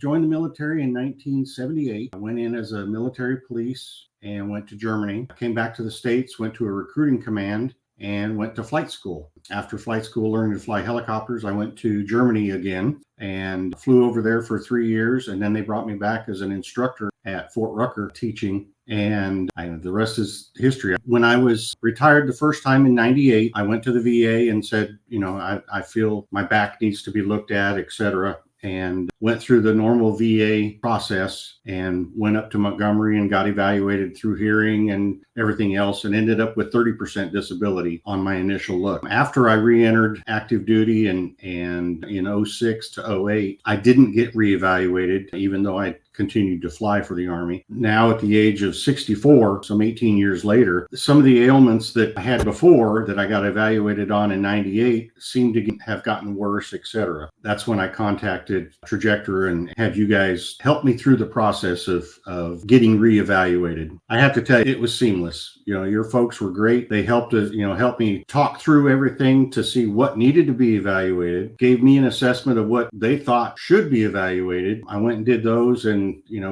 joined the military in 1978. I went in as a military police and went to Germany. I came back to the States, went to a recruiting command, and went to flight school. After flight school, learning to fly helicopters, I went to Germany again and flew over there for 3 years. And then they brought me back as an instructor at Fort Rucker teaching. And the rest is history. When I was retired the first time in 98, I went to the VA and said, I feel my back needs to be looked at, etc. And went through the normal VA process and went up to Montgomery and got evaluated through hearing and everything else, and ended up with 30% disability on my initial look. After I re-entered active duty and in 06 to 08, I didn't get reevaluated, even though I continued to fly for the Army. Now at the age of 64, some 18 years later, some of the ailments that I had before that I got evaluated on in 98 seemed to have gotten worse, etc. That's when I contacted Trajector and had you guys help me through the process of getting reevaluated. I have to tell you, it was seamless. Your folks were great. They helped me talk through everything to see what needed to be evaluated, gave me an assessment of what they thought should be evaluated. I went and did those, and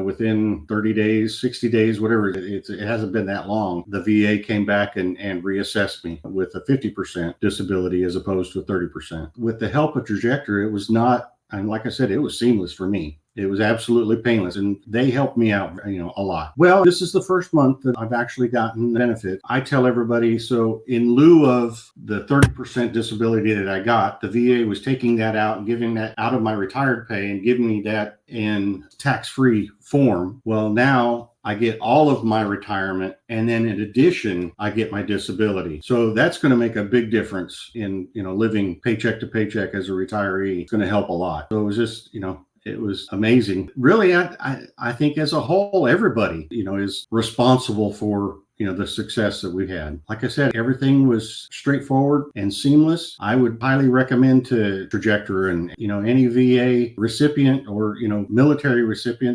within 30 days, 60 days, whatever, it hasn't been that long, the VA came back and reassessed me with a 50% disability as opposed to 30%. With the help of Trajector, it was not, and like I said, it was seamless for me. It was absolutely painless, and they helped me out, a lot. Well, this is the first month that I've actually gotten the benefit. I tell everybody, so in lieu of the 30% disability that I got, the VA was taking that out and giving that out of my retired pay and giving me that in tax-free form. Well, now I get all of my retirement, and then in addition, I get my disability. So that's going to make a big difference in, living paycheck to paycheck as a retiree. It's going to help a lot. So it was just, it was amazing. Really, I think as a whole, everybody, is responsible for, the success that we had. Like I said, everything was straightforward and seamless. I would highly recommend to Trajector and, any VA recipient or, military recipient